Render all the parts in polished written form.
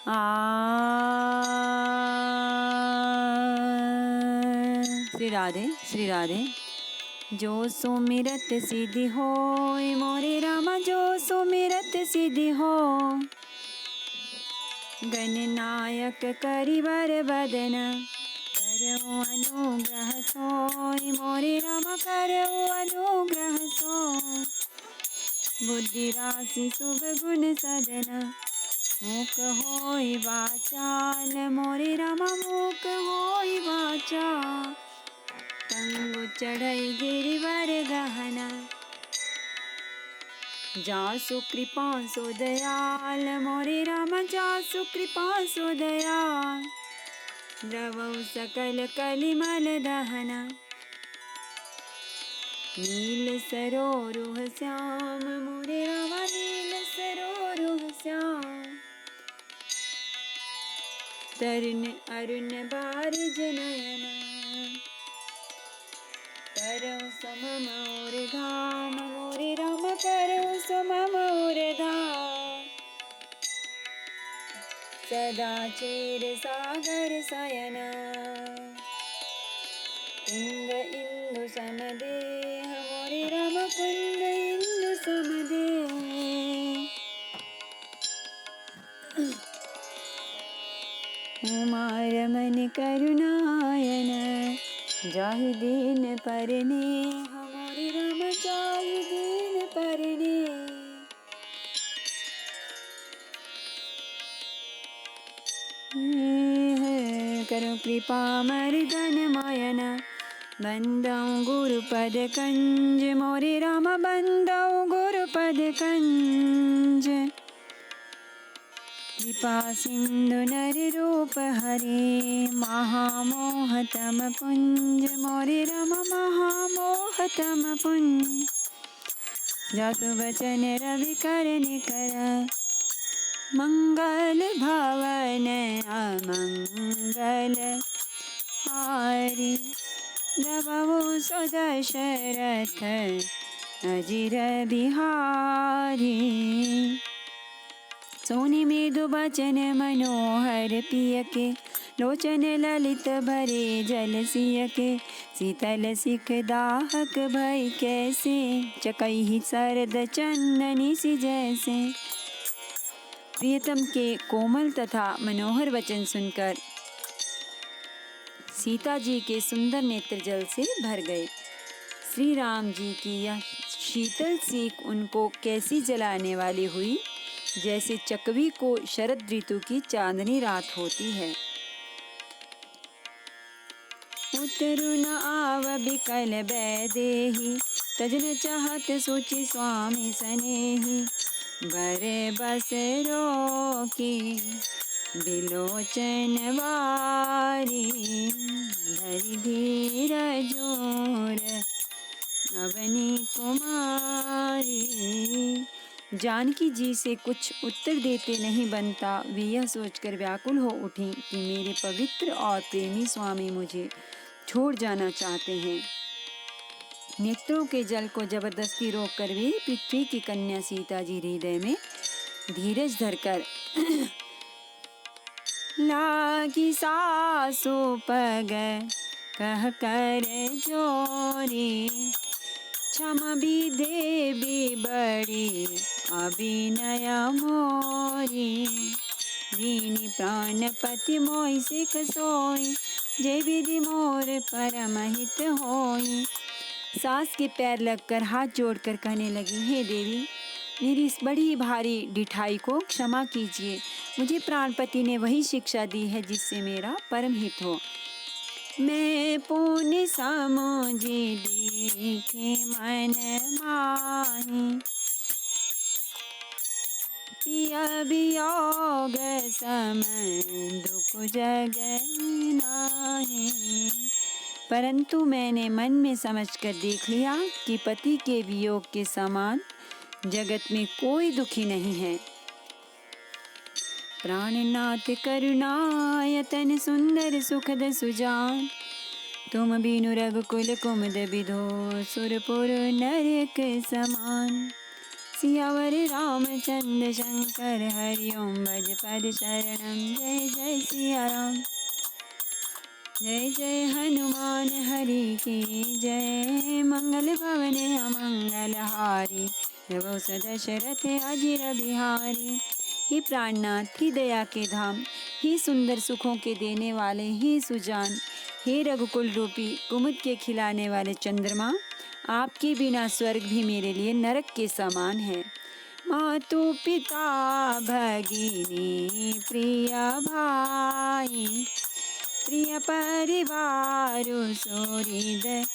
श्री राधे श्री राधे। जो सुमिरत सिद्धि होय मोरे रामा, जो सुमिरत सिद्धि हो। गणनायक करिवर बदन, करो अनुग्रह सोय मोरे रामा, करो अनुग्रह सोय। बुद्धि राशि शुभ गुण सदना, मूक होय वाचाल मोरे रामा, मूक होय वाचाल। पंगु चढ़ई गिरिवर गहना, जासु कृपा सो दयाल मोरे रामा, जासु कृपा सो दयाल। द्रवौ सकल कलिमल दहना, नील सरोरुह श्याम मोरे रामा, नील सरोरुह श्याम। तरुण अरुण बारिज नयन, करो सम मोर धाम मोरे राम, करो सम मोर धाम। सदा क्षीर सागर शयन, कुंद इंदु समदेह मोरे राम, कुंद इंदु समदेह। उमा रमन करुणायन, जाहि दीन परने मोरे राम, जाहि दीन परने। करो कृपा मर्दन मयन, बंदौ गुरुपद कंज मोरे राम, बंदौ गुरुपद कंज। कृपा सिंधु नर रूप हरे, महामोहतम पुंज मोरे राम, महामोहतम पुंज। जासु बचन रवि कर निकर, मंगल भवन अमंगल हारी। द्रवहु सो दशरथ अजिर बिहारी। सोनि मृदु बचन मनोहर पिय के, लोचन ललित भरे जल सिय के। शीतल सिख दाहक भई कैसे, चकई सरद चंदनी सी जैसे। प्रियतम के कोमल तथा मनोहर वचन सुनकर सीता जी के सुंदर नेत्र जल से भर गए। श्री राम जी की यह शीतल सीख उनको कैसी जलाने वाली हुई, जैसे चकवी को शरद ऋतु की चांदनी रात होती है। उतरु न आव बिकल बैदेही, तजन चाहत सोचि स्वामी सनेही। बरे बस रोकी बिलोचन वारी, धरि धीर जोर अवनी कुमारी। जानकी जी से कुछ उत्तर देते नहीं बनता, वे यह सोचकर व्याकुल हो उठी कि मेरे पवित्र और प्रेमी स्वामी मुझे छोड़ जाना चाहते हैं। नेत्रों के जल को जबरदस्ती रोककर वे पृथ्वी की कन्या सीता जी हृदय में धीरज धरकर लागी सासु पग कह कर जोरी। क्षम भी देवी बड़ी अभिनय मोरी, दीनी प्राणपति मोहि सिख सोई, जय विधि मोर परम हित होई। सास के पैर लगकर हाथ जोड़कर कहने लगी, हे देवी, मेरी इस बड़ी भारी ढिठाई को क्षमा कीजिए। मुझे प्राणपति ने वही शिक्षा दी है जिससे मेरा परम हित हो। मैं पुण्य समुझी देखे मन माही, पिया वियोग सम दुख जग नाहि। परंतु मैंने मन में समझकर देख लिया कि पति के वियोग के समान जगत में कोई दुखी नहीं है। प्राणनाथ करुणायतन सुंदर सुखद सुजान, तुम बीनु रघुकुल कुमुद बिधो, सुरपुर नरक समान। सियावर रामचंद्र शंकर हरि ओम भज पद शरणम। जय जय सिया राम, जय जय हनुमान हरि की जय। मंगल भवन अमंगल हारी, प्रभु दशरथ अजिर बिहारी। हे प्राणनाथ, ही दया के धाम, ही सुंदर सुखों के देने वाले, ही सुजान, हे रघुकुल रूपी कुमुद के खिलाने वाले चंद्रमा, आपके बिना स्वर्ग भी मेरे लिए नरक के समान है। मातु पिता भगिनी प्रिय भाई, प्रिय परिवार सुहृद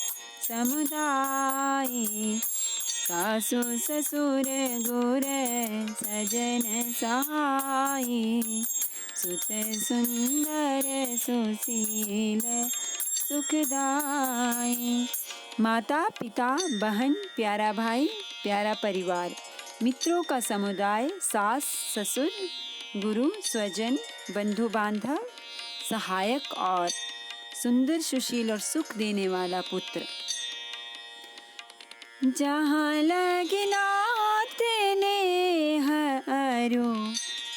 समुदाय। सासु ससुर गुर सजन सहाय, सुत सुंदर सुशील सुखदाई। माता पिता बहन प्यारा भाई प्यारा परिवार, मित्रों का समुदाय, सास ससुर गुरु स्वजन बंधु बांधव सहायक और सुंदर सुशील और सुख देने वाला पुत्र। जहाँ लगे नाते नेह अरु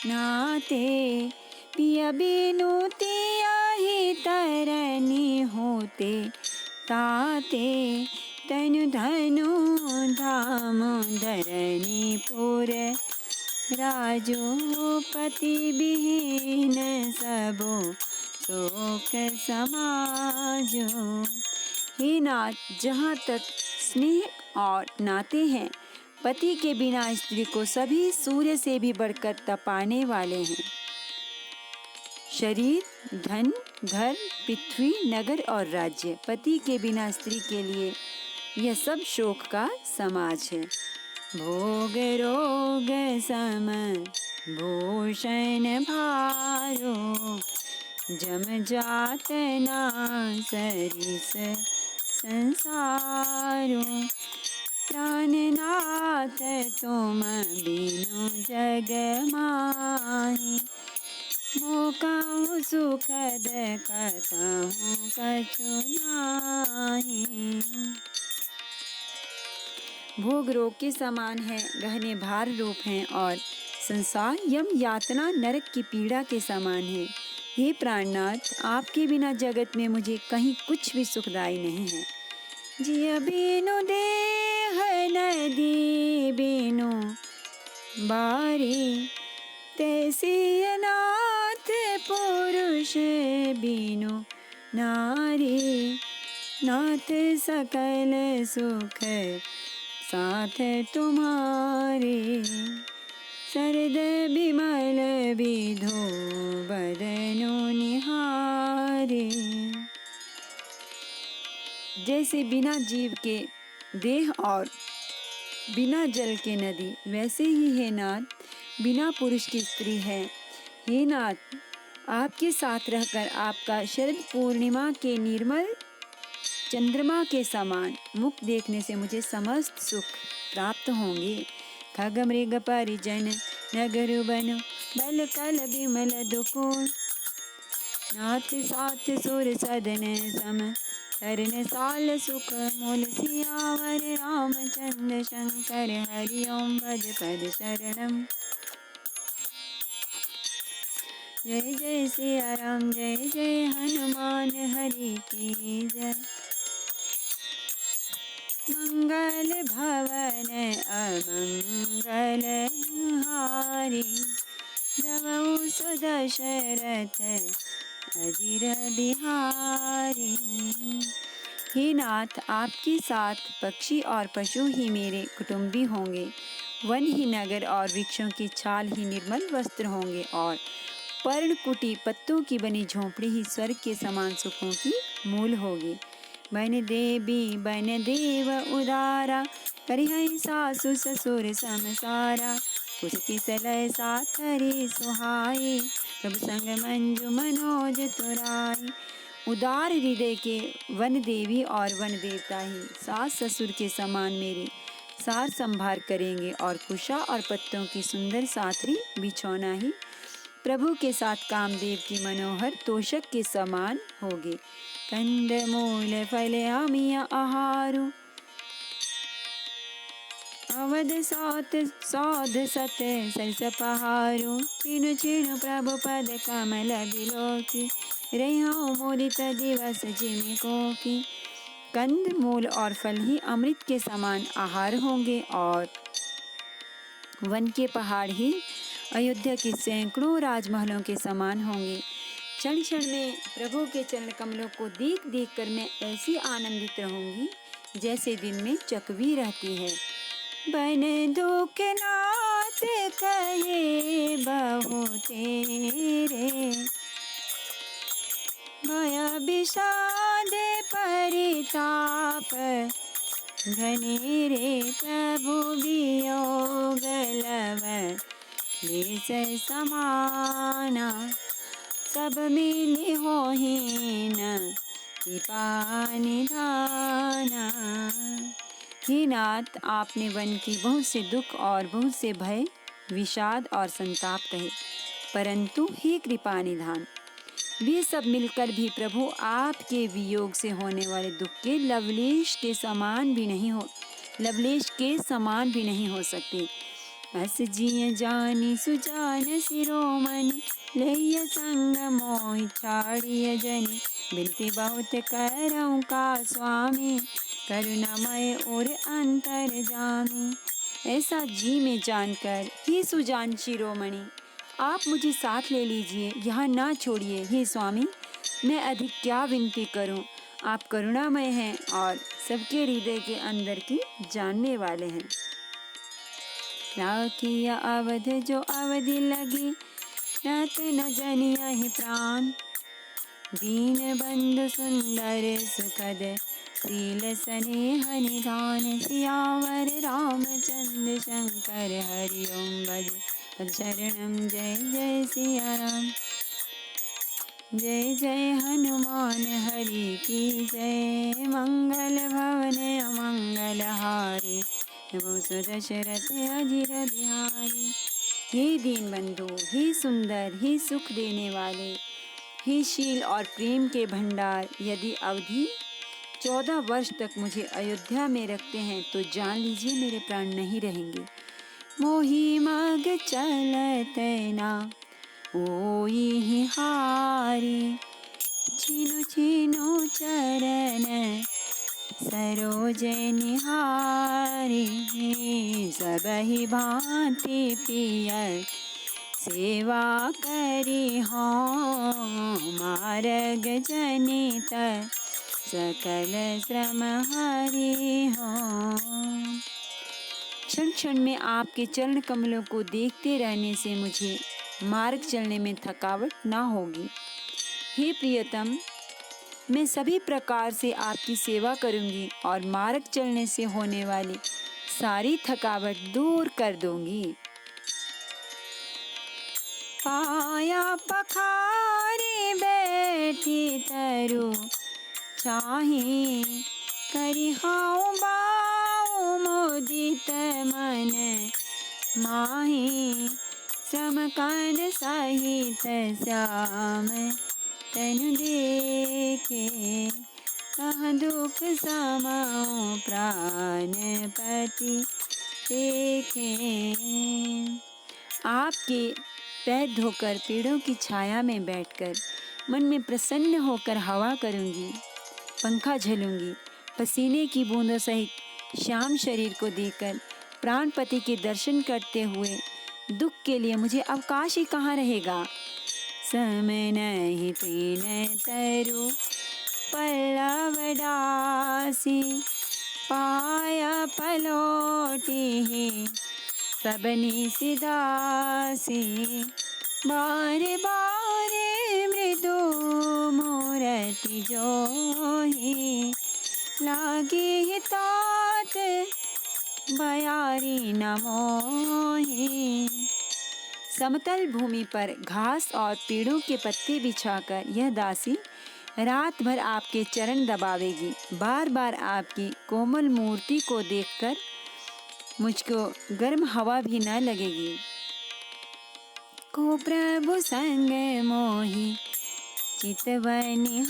नाते, पिया बिनु तिया ही तरनी होते। ताते तनु धनु धाम धरनी पुर, राजोपति विहीन सबो शोक समाजो। हे नाथ, जहाँ तक स्नेह और नाते हैं, पति के बिना स्त्री को सभी सूर्य से भी बढ़कर तपाने वाले हैं। शरीर, धन, घर, पृथ्वी, नगर और राज्य, पति के बिना स्त्री के लिए यह सब शोक का समाज है। भोग रोग सम भूषण भारो, जम जात ना सरिस संसारो। प्राणनाथ तुम बिनु जग माही, मोकाऊ सुखद कथहु कछु नाही। भोग रोग के समान है, गहने भार रूप हैं और संसार यम यातना नरक की पीड़ा के समान है। हे प्राणनाथ, आपके बिना जगत में मुझे कहीं कुछ भी सुखदायी नहीं है। जिय बिनु देह नदी बिनु बारी, तैसी अनाथ पुरुष बिनु नारी। नाथ सकल सुख साथ तुम्हारे, सरद बिमल विधो बदनु निहारे। जैसे बिना जीव के देह और बिना जल के नदी, वैसे ही है नाथ, बिना पुरुष की स्त्री है। हे नाथ, आपके साथ रहकर आपका शरद पूर्णिमा के निर्मल चंद्रमा के समान मुख देखने से मुझे समस्त सुख प्राप्त होंगे। खग मृग परिजन नगर बन, बल कल बिमल दुकुन। नाथ साथ सुर सदन सम, हरन साल सुख मूल। सियावर रामचंद्र शंकर हरि ओम भज पद शरणम। जय जय सिया राम, जय जय हनुमान हरि की जय। मंगल भवन अमंगल हारी, जबऊ सुदशरथ अजिर बिहारी। हे नाथ, आपके साथ पक्षी और पशु ही मेरे कुटुंबी होंगे, वन ही नगर और वृक्षों की छाल ही निर्मल वस्त्र होंगे, और पर्णकुटी पत्तों की बनी झोंपड़ी ही स्वर्ग के समान सुखों की मूल होगी। बन देवी बन देव उदारा, करिहै सासु ससुर समसारा। कुसकी सलय साथ हरि सुहाई, प्रभु संग मंजु मनोज तुराई। उदार हृदय के वन देवी और वन देवता ही सास ससुर के समान मेरे सार संभार करेंगे, और कुशा और पत्तों की सुंदर साथरी बिछौना ही प्रभु के साथ कामदेव की मनोहर तोषक के समान होगे। कंद मूल फल आमिया आहारु, अवध सौत सौध सत सरस पहारो, चिनु चिनु प्रभु पद कमल बिलोकी, रहो मुदित दिवस जिमि कोकी। कंद मूल और फल ही अमृत के समान आहार होंगे और वन के पहाड़ ही अयोध्या के सैकड़ों राजमहलों के समान होंगे। क्षण क्षण में प्रभु के चरण कमलों को देख देख कर मैं ऐसी आनंदित रहूंगी जैसे दिन में चकवी रहती है। बन दुख नाथ कहे बहु तेरे, भय विषाद परिताप घनेरे, प्रभु वियोग लव देश समाना, सब मिले होहीन कृपा निधाना। हे नाथ, आपने वन की बहुत से दुख और बहुत से भय, विषाद और संताप कहे, परंतु हे कृपा निधान, वे सब मिलकर भी प्रभु आपके वियोग से होने वाले दुख के लवलेश के समान भी नहीं हो सकते। अस जिय जानी सुजान शिरोमणि, लैय संग मोहि छाड़िय जनि, बिनती बहुत करऊँ का स्वामी, करुणामय और अंतर्जामी। ऐसा जी में जानकर हे सुजान शिरोमणि, आप मुझे साथ ले लीजिए, यहाँ ना छोड़िए। हे स्वामी, मैं अधिक क्या विनती करूं, आप करुणामय हैं और सबके हृदय के अंदर की जानने वाले हैं। राखिया अवध जो अवधि लगी, रात न जनिया ही प्राण, दीन बंधु सुंदर सुखद, शील स्नेह निधान, सियावर रामचंद्र शंकर हरि ओम भज पद शरणम। जय जय सिया राम, जय जय हनुमान हरि की जय, मंगल भवन अमंगल हारी, नमो दशरथ अजिर बिहारी। हे दीन बंधु, हे सुंदर, हे सुख देने वाले, हे शील और प्रेम के भंडार, यदि अवधि 14 वर्ष तक मुझे अयोध्या में रखते हैं तो जान लीजिए मेरे प्राण नहीं रहेंगे। मोहि मग चलत ना ओहि हारी, छिनु छिनु चरण सरोज निहारी, सबहि भांति प्रिय सेवा करी हों, मार्ग जनित सकल श्रम हरि हों। क्षण क्षण में आपके चरण कमलों को देखते रहने से मुझे मार्ग चलने में थकावट ना होगी। हे प्रियतम, मैं सभी प्रकार से आपकी सेवा करूंगी और मार्ग चलने से होने वाली सारी थकावट दूर कर दूंगी। पाया पखारी बैठी तरु चाहे, करिहाऊं बाऊ मुदित मन माही, समकन सहित श्याम तनु देखे, कह दुख समाओ प्राणपति देखे। आपके पैर धोकर पेड़ों की छाया में बैठकर मन में प्रसन्न होकर हवा करूंगी, पंखा झलूंगी, पसीने की बूंदों सहित श्याम शरीर को देखकर प्राणपति के दर्शन करते हुए दुख के लिए मुझे अवकाश ही कहाँ रहेगा। समय नहीं तीन तरु पल्लव डासी, पाया पलोटी ही सबनी सिदासी, बारे बारे मृदु मूर्ति जोही, लागे तात बयारी न मोही। समतल भूमि पर घास और पेड़ों के पत्ते बिछाकर यह दासी रात भर आपके चरण दबावेगी। बार बार आपकी कोमल मूर्ति को देखकर मुझको गर्म हवा भी न लगेगी। को प्रभु संग मोहि चितवनिहारा,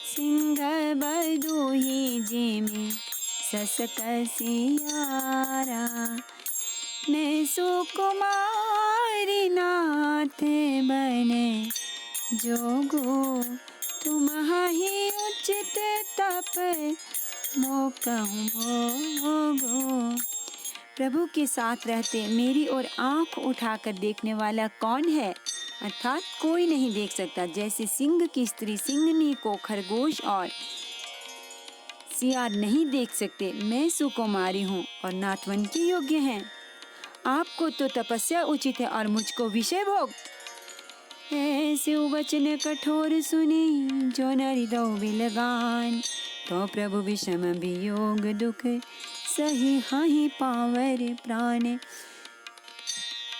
सिंह बदुहि जिमि सस कसियारा। मैं सुकुमारी नाथ बने जोगो, तुम ही उचित तप मो कहूँ भोगो। प्रभु के साथ रहते मेरी ओर आंख उठाकर देखने वाला कौन है? अर्थात कोई नहीं देख सकता। जैसे सिंह की स्त्री सिंहनी को खरगोश और सियार नहीं देख सकते, मैं सुकुमारी हूँ और नाथवन के योग्य हैं। आपको तो तपस्या उचित है और मुझको विषय भोग। ऐसे वचन कठोर सुनी जो न हृदय विलगान, तो प्रभु विषम वियोग दुख सही हाहि पावर प्राण।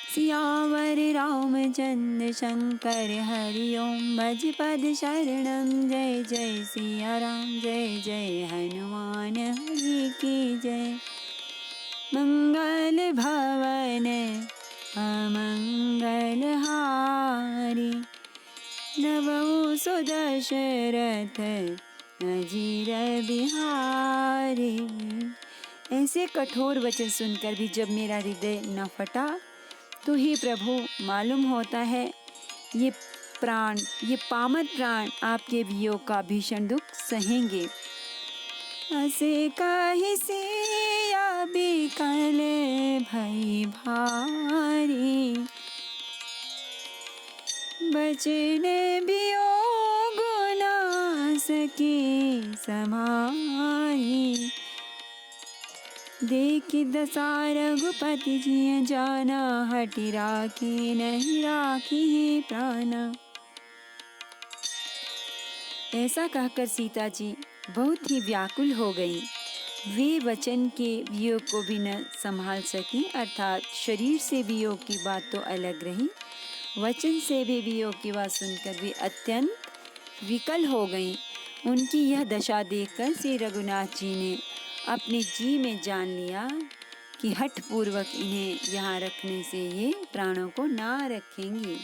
सियावर रामचंद्र शंकर हरि ओम, भज पद शरणम। जय जय सिया राम, जय जय हनुमान हरि की जय। मंगल भवन अमंगल हारी, नवौ सुदशरथ अजीर बिहारी। ऐसे कठोर वचन सुनकर भी जब मेरा हृदय न फटा, तो ही प्रभु मालूम होता है ये पामर प्राण आपके वियोग का भीषण दुख सहेंगे। असे कहि सिया बिकल भई भारी, बचन वियोग न सके समारी। देखि दशा रघुपति जी जाना, हटि राखी नहीं राखी प्राणा। ऐसा कहकर सीता जी बहुत ही व्याकुल हो गई। वे वचन के वियोग को भी न संभाल सकी, अर्थात शरीर से वियोग की बात तो अलग रही, वचन से भी वियोग की बात सुनकर वे अत्यंत विकल हो गईं। उनकी यह दशा देखकर श्री रघुनाथ जी ने अपने जी में जान लिया कि हठ पूर्वक इन्हें यहाँ रखने से ये प्राणों को ना रखेंगी।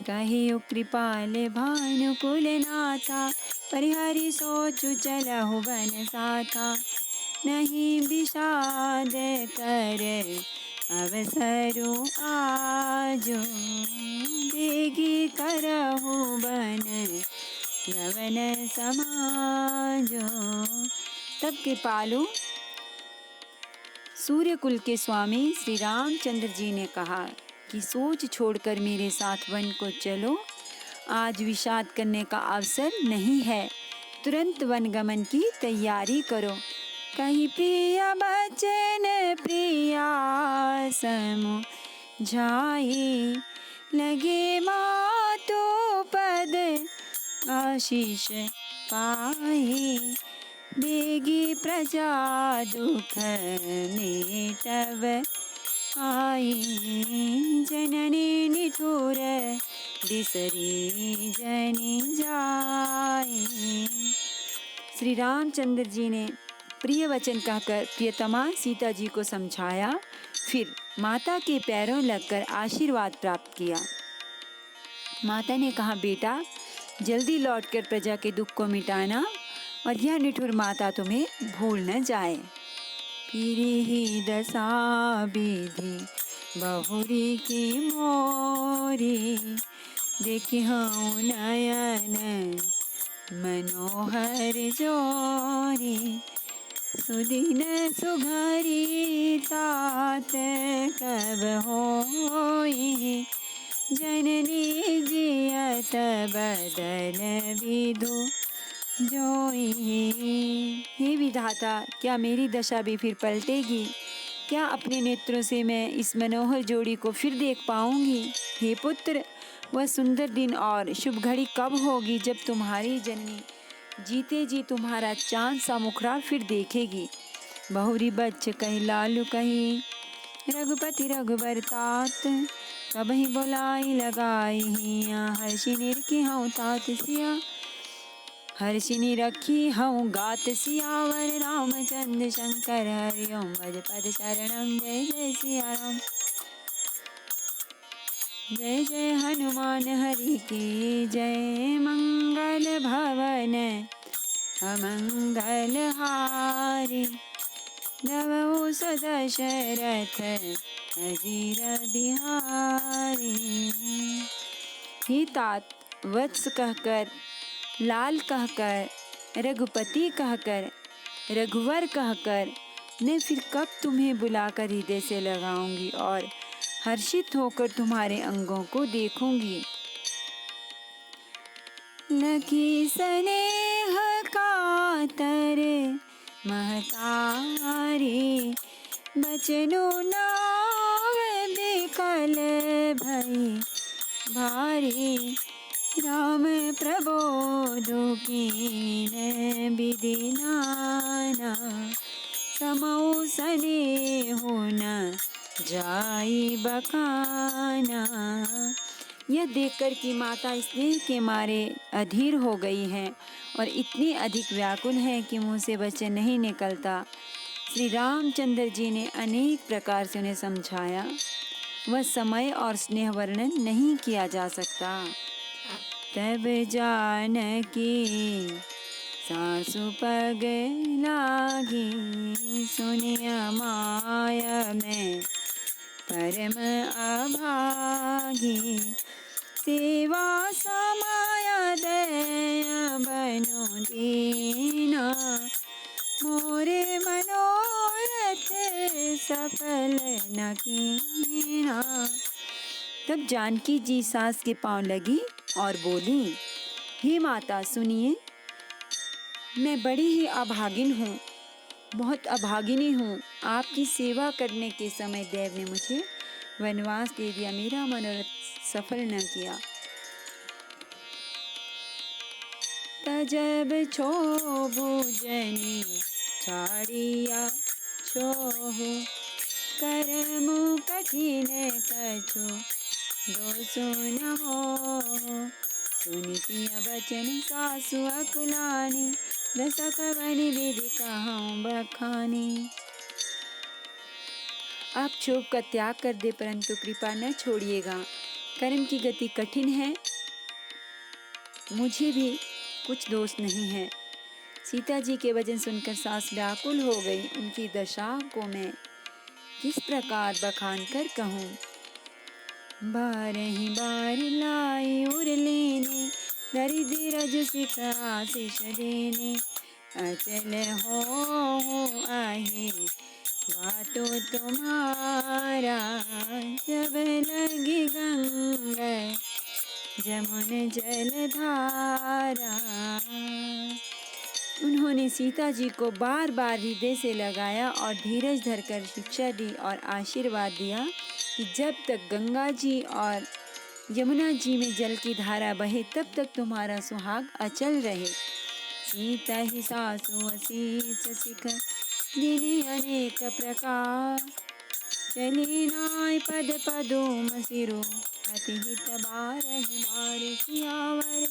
कहियो कृपाल भानुकुल नाथा, परिहरि सोचु चलहु बन साथा। नहीं विषाद कर अवसरु आजो, देगी करहु बन गवन समाजो। तब कृपालु सूर्यकुल के स्वामी श्री रामचंद्र जी ने कहा कि सोच छोड़कर मेरे साथ वन को चलो। आज विषाद करने का अवसर नहीं है, तुरंत वन गमन की तैयारी करो। कहीं प्रिय बचन प्रिया समुझाई, लगे मातु पद आशीष पाए। बेगी प्रजा दुख मेटब आई, जननी निठुर बिसरी जनि जाए। श्री रामचंद्र जी ने प्रिय वचन कहकर प्रियतमा सीता जी को समझाया, फिर माता के पैरों लगकर आशीर्वाद प्राप्त किया। माता ने कहा, बेटा जल्दी लौटकर प्रजा के दुख को मिटाना और यह निठुर माता तुम्हें भूल न जाए। फिर ही दशा विधि बहुरी की मोरी, देखी हूँ नयन मनोहर जोरी। सुदिन सुघरी तात कब होई, जननी जियत बदल विधु जोई। हे विधाता, क्या मेरी दशा भी फिर पलटेगी? क्या अपने नेत्रों से मैं इस मनोहर जोड़ी को फिर देख पाऊंगी? हे पुत्र, वह सुंदर दिन और शुभ घड़ी कब होगी जब तुम्हारी जननी जीते जी तुम्हारा चांद सा मुखड़ा फिर देखेगी। बहुरी बच्च कही लालू कही, रघुपति रघुबर तात, कबहि बोलाई लगाई हिया। हर्षिनी रखी हूँ तात सिया, हर्षिनी रखी हूँ गात सियावर। रामचंद्र शंकर हरि ओम, भज पद शरणम। जय जय सिया राम, जय जय हनुमान हरि की जय। मंगल भवन अमंगल हारी। नवौ दशरथ अजीर बिहारी। ही तात, वत्स कहकर, लाल कहकर, रघुपति कहकर, रघुवर कहकर मैं फिर कब तुम्हें बुलाकर हृदय से लगाऊंगी और हर्षित होकर तुम्हारे अंगों को देखूंगी। लखी स्नेह कातर महतारी, बचनो नाव बिकल भई भारी। राम प्रबोधो कीन विधि नाना, समौ स्नेहो न जाई बखाना। यह देखकर कि माता स्नेह के मारे अधीर हो गई हैं और इतनी अधिक व्याकुल है कि मुँह से वचन नहीं निकलता, श्री रामचंद्र जी ने अनेक प्रकार से उन्हें समझाया। वह समय और स्नेह वर्णन नहीं किया जा सकता। तब जानकी सासु पग लागी, सुनिया माया में परम अभागी। सेवा समाया दया बनो दीना, मोरे मनोरथ सफल न कीना। तब जानकी जी सास के पांव लगी और बोली, हे माता सुनिए, मैं बड़ी ही अभागिन हूँ, बहुत अभागिनी हूँ। आपकी सेवा करने के समय देव ने मुझे वनवास दे दिया, मेरा मनोरथ सफल न किया। तजब छोभु जनी छाड़िया छोहु, करमु कठिन कछु दोषो न हो। सुनि सिया बचन सासु अकुलानी, दशक बनि विधि कहूँ बखानी। आप क्षोभ का त्याग कर दे, परंतु कृपा न छोड़िएगा। कर्म की गति कठिन है, मुझे भी कुछ दोष नहीं है। सीता जी के वचन सुनकर सास व्याकुल हो गई। उनकी दशा को मैं किस प्रकार बखान कर कहूँ। बारहि बार लाई उर लेने, धरि धीरज सिख आशीष देने। अचल हो आहे बातो तुम्हारा, जब लगी गंगा जमुन जलधारा। उन्होंने सीता जी को बार बार हृदय से लगाया और धीरज धरकर शिक्षा दी और आशीर्वाद दिया कि जब तक गंगा जी और यमुना जी में जल की धारा बहे तब तक तुम्हारा सुहाग अचल रहे। सीता ही सासु असीस सिख दिने अनेक प्रकार, चली नाय पद पदोम सिरो अति हित बारहि बार। सियावर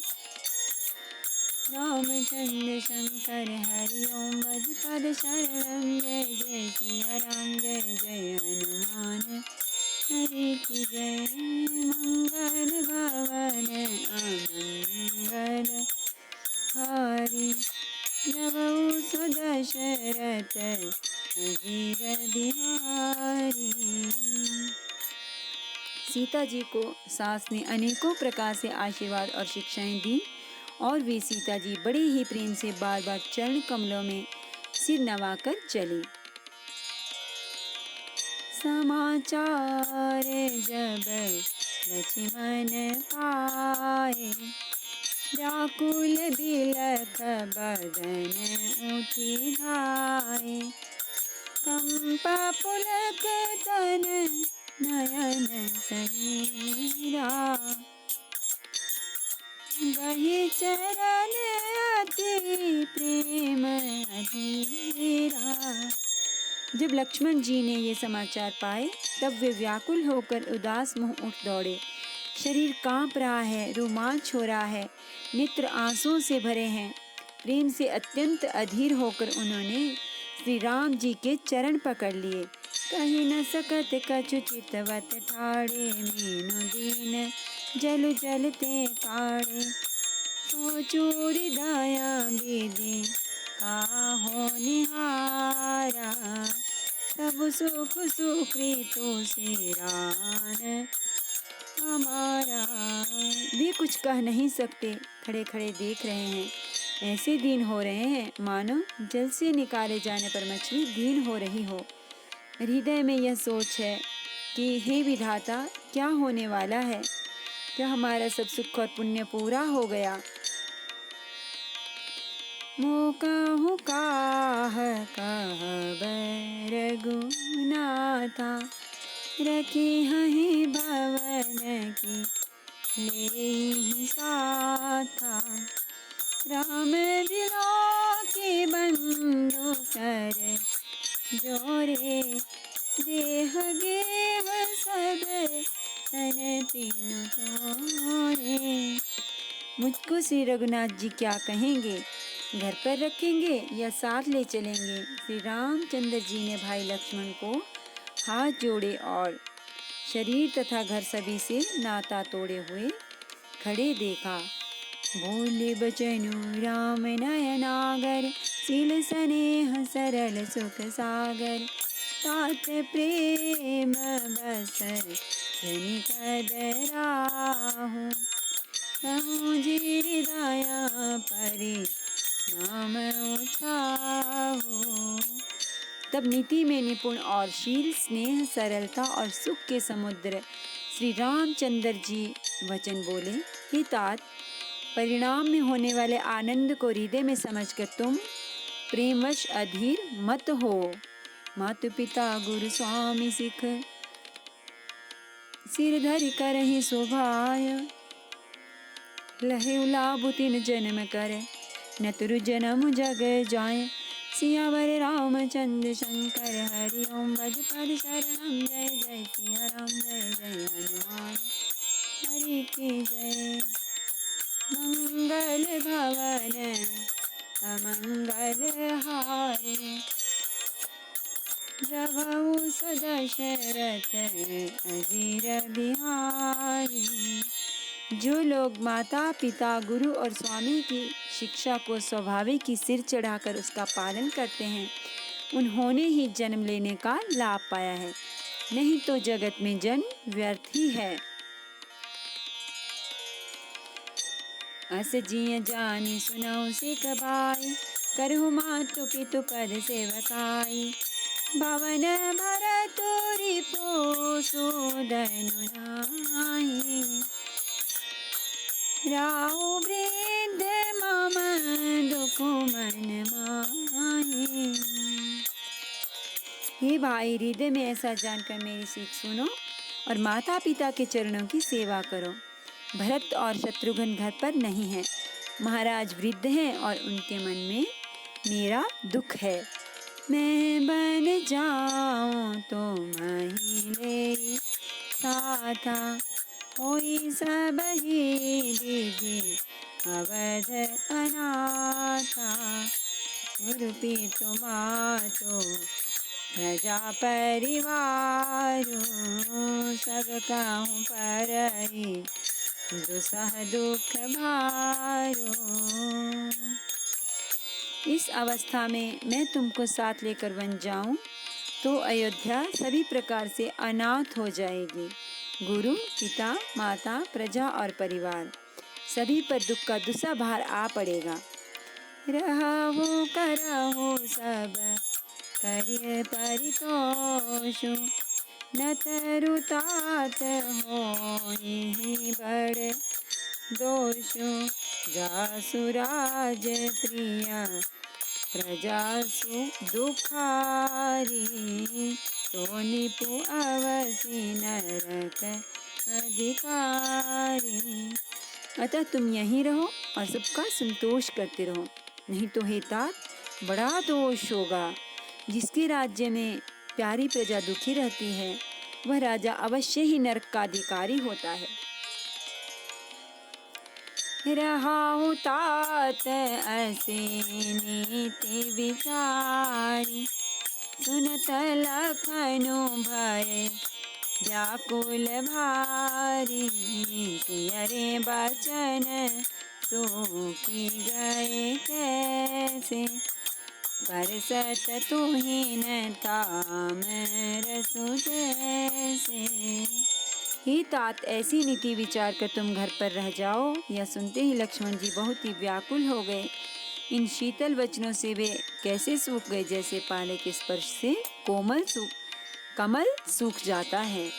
रामचंद्र शंकर हरि ओम, बद पद शरणम। जय जय सिया राम, जय जय हनुमान हरि की जय। मंगल भवन अमंगल हारी, नवौ दशरथ अजीर बिहारी। सीता जी को सास ने अनेकों प्रकार से आशीर्वाद और शिक्षाएं दी और वे सीता जी बड़े ही प्रेम से बार बार चरण कमलों में सिर नवाकर चली। समाचार जब लक्ष्मण पाए, व्याकुल बिलख बदन उठी धाये। कंपा पुलक तन नयन समीरा, गहि चरण अति प्रेम अधीरा। जब लक्ष्मण जी ने ये समाचार पाए तब वे व्याकुल होकर उदास मुँह उठ दौड़े। शरीर कांप रहा है, रोमांच हो रहा है, नेत्र आंसुओं से भरे हैं। प्रेम से अत्यंत अधीर होकर उन्होंने श्री राम जी के चरण पकड़ लिए। कहीं न सकत कछु चितवत ठाड़े, मीनु दीन जल जलते काढ़े। सोचू हृदय विधि काहो निहारा, सब सुख सुकृतो सिरान हमारा। वे कुछ कह नहीं सकते, खड़े खड़े देख रहे हैं। ऐसे दिन हो रहे हैं मानो जल से निकाले जाने पर मछली दीन हो रही हो। हृदय में यह सोच है कि हे विधाता, क्या होने वाला है? क्या हमारा सब सुख और पुण्य पूरा हो गया? मोकाहु काह कहबर गुनाथा, रखी हहि भवन की लेहि साथा। राम बिलोकी बंधु कर जोरे, देह गेह सब तन तीनु तोरे। मुझको श्री रघुनाथ जी क्या कहेंगे? घर पर रखेंगे या साथ ले चलेंगे? श्री रामचंद्र जी ने भाई लक्ष्मण को हाथ जोड़े और शरीर तथा घर सभी से नाता तोड़े हुए खड़े देखा। बोले बचनु राम नयनागर, शील स्नेह सरल सुख सागर। तात प्रेम बस निकट राहु, कहूँ जी हृदय परि नाम उठाओ। तब नीति में निपुण और शील स्नेह सरलता और सुख के समुद्र श्री रामचंद्र जी वचन बोले, हे तात, परिणाम में होने वाले आनंद को हृदय में समझकर तुम प्रेमवश अधीर मत हो। मातु पिता गुरु स्वामी सिख, सिर धरि करहि शोभाय। लहे लाभ तिन जन्म कर, न तुरु जन्म जग जाय। सियावर रामचंद्र शंकर, हरि ओम भज पद शरणम। जय जय सिया राम, जय जय हनुमान, हरि की जय। मंगल भवन अमंगल हारे, प्रभु सदशरथ अजीर बिहारी। जो लोग माता पिता गुरु और स्वामी की शिक्षा को स्वाभाविक ही सिर चढ़ाकर उसका पालन करते हैं, उन्होंने ही जन्म लेने का लाभ पाया है, नहीं तो जगत में जन्म व्यर्थ ही है। अस जिय जानि सुनौ सिख भाई, करहु मातु पितु पद सेवकाई। भवन भरत रिपु सूदनु नाहि, राहु वृद्ध मम दुख मन माहि। हे भाई, हृदय में ऐसा जानकर मेरी सीख सुनो और माता पिता के चरणों की सेवा करो। भरत और शत्रुघ्न घर पर नहीं है, महाराज वृद्ध हैं और उनके मन में मेरा दुख है। मैं बन जाऊं तो महिले साथा, होई सब ही विधि अवध अनाथा। गुरु पितु मातु प्रजा परिवारो, सब कहूँ परहि दुसह दुख भारो। इस अवस्था में मैं तुमको साथ लेकर वन जाऊं तो अयोध्या सभी प्रकार से अनाथ हो जाएगी। गुरु पिता माता प्रजा और परिवार सभी पर दुख का दूसरा भार आ पड़ेगा। रहु करहु सब करिय परितोषु, न तरु तात होहि बड़ दोषु। जासु राज प्रिय प्रजासु दुखारी, तो निपु अवसि नरक अधिकारी। अतः तुम यहीं रहो और सबका संतोष करते रहो, नहीं तो हे तात, बड़ा दोष होगा। जिसके राज्य में प्यारी प्रजा दुखी रहती है, वह राजा अवश्य ही नरक का अधिकारी होता है। रहाउ तात असे नीति विचारी, सुनत लखनु भय व्याकुल भारी। सियरे बचन सूखी गए कैसे, बरसत तुहिनता मैं रसू जैसे। ही तात, ऐसी नीति विचार कर तुम घर पर रह जाओ। यह सुनते ही लक्ष्मण जी बहुत ही व्याकुल हो गए। इन शीतल वचनों से वे कैसे सूख गए, जैसे पाले के स्पर्श से कमल सूख जाता है।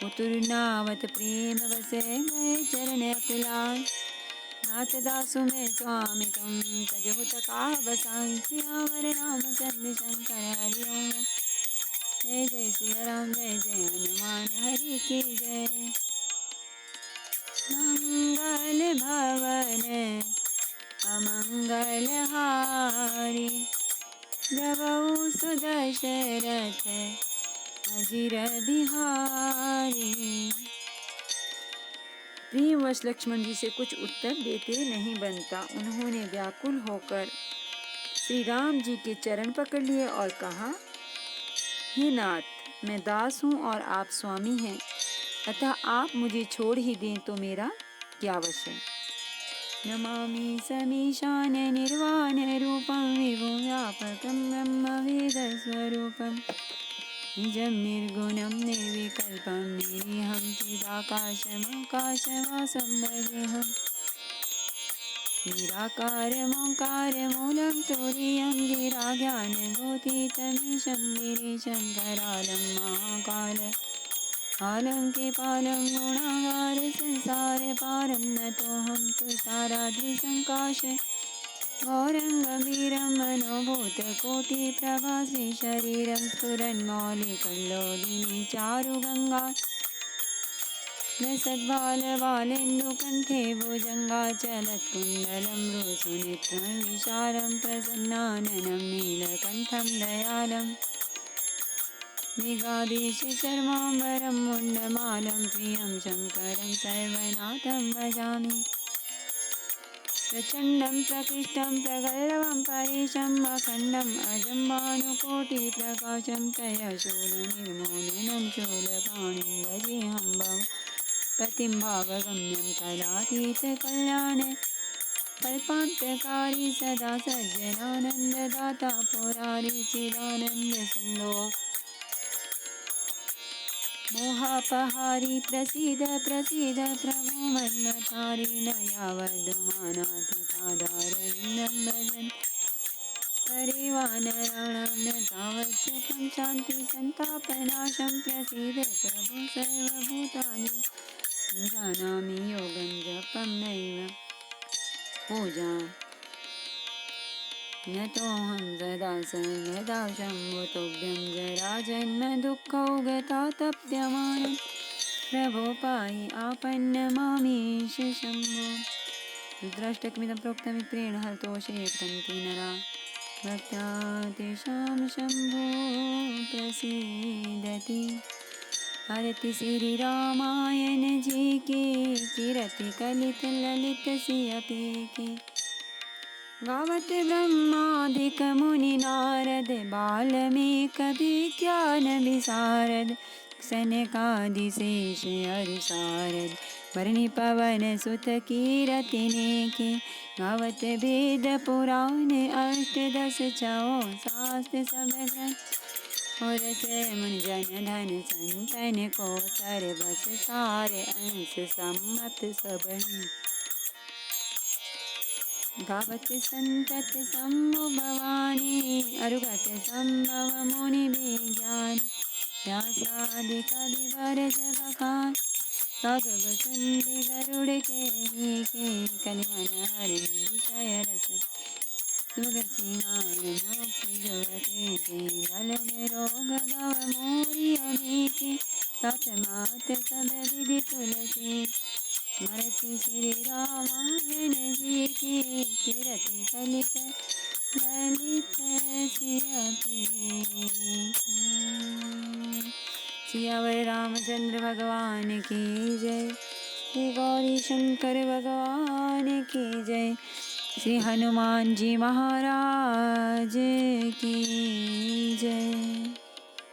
उतुरनावत प्रेम बसे गए चरण अकुलाल। नाथ दासु में स्वामी तुम तजहुत का बसाई। सियावर रामचंद्र शंकर हरि ओम। जय जय सिया राम जय जय हनुमान हरि की जय। मंगल भवन अमंगल हारी। जबऊ सुदशरथ अजिर बिहारी। प्रियवश लक्ष्मण जी से कुछ उत्तर देते नहीं बनता। उन्होंने व्याकुल होकर श्री राम जी के चरण पकड़ लिए और कहा, हे नाथ, मैं दास हूँ और आप स्वामी हैं, अतः आप मुझे छोड़ ही दें तो मेरा क्या वश है। नमामि समीशान निर्वाण रूपं विभुं व्यापकं ब्रह्मवेद स्वरूपम्। निजं निर्गुणं निर्विकल्पं निरीहं चिदाकाशमाकाशवासं भजेऽहम्। निराकारमोङ्कारमूलं तुरीयं गिराज्ञानगोथितमीशं गिरीशं करालं महाकाल। आलं कृपालं गुणागार संसार पारं नतोऽहं तुषाराद्रिसङ्काश। गौरं गम्भीरं मनोभूतकोटिप्रभासी शरीरं स्फुरन्मौलिकल्लोलिनी चारुगङ्गा। लसद्बालबालेन्दुकण्ठे भुजङ्गाचलत्कुण्डलं रुसुनेत्रं विशालं प्रसन्नाननं नीलकण्ठं दयालम्। मेघादेशचर्माम्बरं मुण्डमालं प्रियं शङ्करं सर्वनाथं भजामि। प्रचण्डं प्रकृष्टं प्रगल्भं परेशम् अखण्डम् अजं भानुकोटिप्रकाशं त्रयशूलनिर्मूलनं शूलपाणिं भजेऽहं पतिं भावगम्यं कलातीतकल्याण। कल्पान्तकारी सदा सज्जनानन्ददाता पुरारी चिदानन्दसन्दो। मोहापहारी प्रसीद प्रसीद प्रभो मन्मथारी। न यावदुमानाथ पादारविन्दं भजन् परिवानराणां न तावत् सुखं शान्ति सन्तापनाशं। प्रसीद प्रभो सर्वभूतानि जानामि योगं जपं नैव पूजाम्। नतोऽहं सदा सर्वदा शम्भुतोभ्यं जराजन्म दुःखौगतातप्यमानं। प्रभो पाहि आपन्नमामीश शम्भो। रुद्राष्टकमिदं प्रोक्तं विप्रेण हरतोषे पठन्ति नरा। भक्त्या तेषां शम्भो प्रसीदति। आरती श्री रामायण जी की, कीरति कलित ललित सियपि की। गावत ब्रह्मादिक मुनि नारद बाल्मीक विज्ञान विशारद। सनकादि शेष अरु सारद बरनि पवन सुत कीरति नेके। गावत वेद पुराण अष्टदश छौ शास्त्र सब ग्रंथ। और से मुनि जन धन संतन को सर्वस सारे अंश सम्मत सबहि। गावत संतत सम्भव भवानी अरुगत संभव मुनि विज्ञान। व्यासादि कवि भरत बखान कागब सुंदि गरुड़ के कलिवन हरि विषय रस। तुलसीहार मोक्ष जुगते के दलन रोग भव मोरि अमीके। तात मात सब विधि तुलसी स्मरति श्री रामायण जी की। कीरति कलित ललित सियपि की। सियावर रामचंद्र भगवान की जय। श्री गौरी शंकर भगवान की जय। श्री हनुमान जी महाराज की जय।